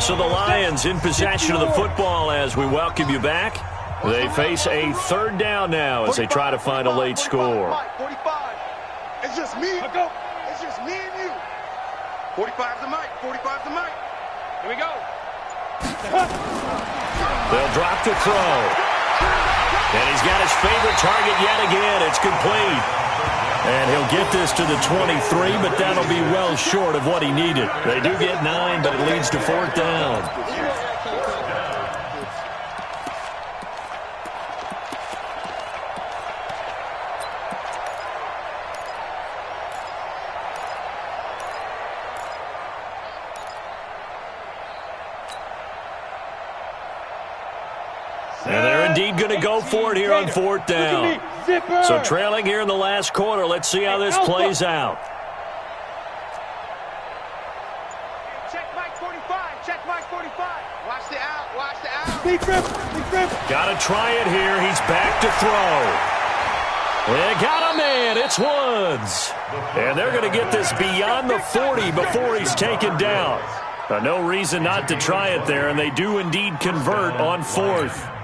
S1: So the Lions in possession of the football as we welcome you back. They face a 3rd down now as they try to find a late score.
S4: It's just me.
S8: Let's go.
S4: It's just me and you.
S7: 45's the mic. 45's the mic.
S8: Here we go.
S1: They'll drop to throw. And he's got his favorite target yet again. It's complete. And he'll get this to the 23, but that'll be well short of what he needed. They do get 9, but it leads to 4th down. And they're indeed going to go for it here on 4th down. So trailing here in the last quarter. Let's see how this plays out.
S8: Check Mike 45. Check Mike 45.
S7: Watch the out. Watch the out.
S4: Big grip.
S1: Got to try it here. He's back to throw. They got a man. It's Woods. And they're going to get this beyond the 40 before he's taken down. No reason not to try it there, and they do indeed convert on 4th.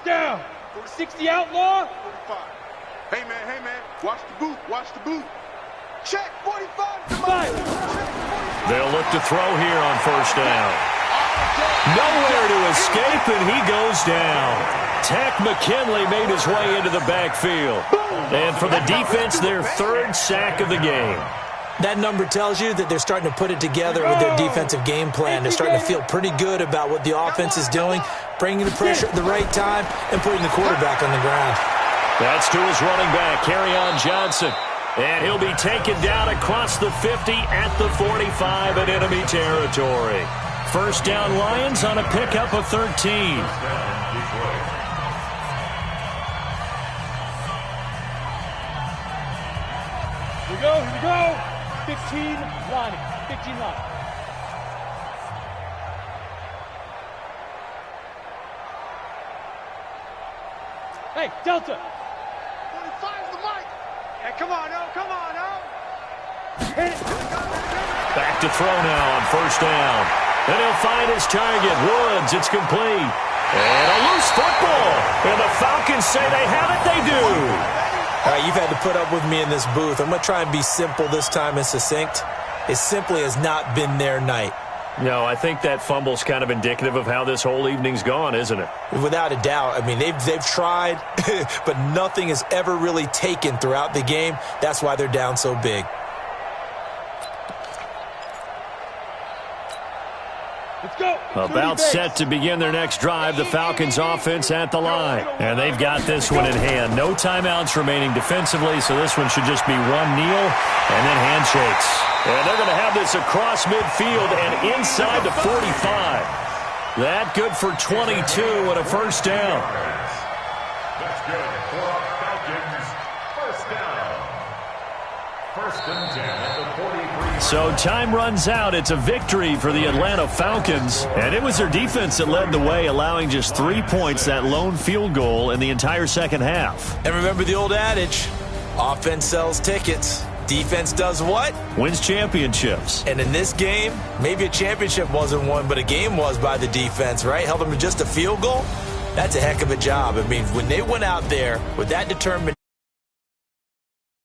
S4: Down. 60 outlaw.
S7: 45. Hey, man. Watch the boot. Watch the boot. Check 45.
S1: They'll look to throw here on 1st down. Nowhere to escape, and he goes down. Tech McKinley made his way into the backfield. And for the defense, their 3rd sack of the game.
S5: That number tells you that they're starting to put it together with their defensive game plan. They're starting to feel pretty good about what the offense is doing, bringing the pressure at the right time, and putting the quarterback on the ground.
S1: That's to his running back, Kerryon Johnson. And he'll be taken down across the 50 at the 45 in enemy territory. 1st down Lions on a pickup of 13.
S4: Here we go. 15 line. Hey, Delta.
S7: 45's the mic.
S8: Hey, come on,
S4: Hit it.
S1: Back to throw now on 1st down. And he'll find his target. Woods, it's complete. And a loose football. And the Falcons say they have it. They do.
S5: All right, you've had to put up with me in this booth. I'm going to try and be simple this time and succinct. It simply has not been their night.
S1: No, I think that fumble's kind of indicative of how this whole evening's gone, isn't it?
S5: Without a doubt. I mean, they've tried, but nothing has ever really taken throughout the game. That's why they're down so big.
S4: Let's go.
S1: About set to begin their next drive, the Falcons offense at the line. And they've got this one in hand. No timeouts remaining defensively, so this one should just be one kneel and then handshakes. And they're going to have this across midfield and inside the 45. That good for 22 and a 1st down.
S6: That's good for Falcons. 1st down. 1st and 10 at the 43.
S1: So time runs out. It's a victory for the Atlanta Falcons. And it was their defense that led the way, allowing just 3 points, that lone field goal in the entire 2nd half.
S5: And remember the old adage, offense sells tickets. Defense does what?
S1: Wins championships.
S5: And in this game, maybe a championship wasn't won, but a game was by the defense, right? Held them to just a field goal. That's a heck of a job. I mean, when they went out there with that determination,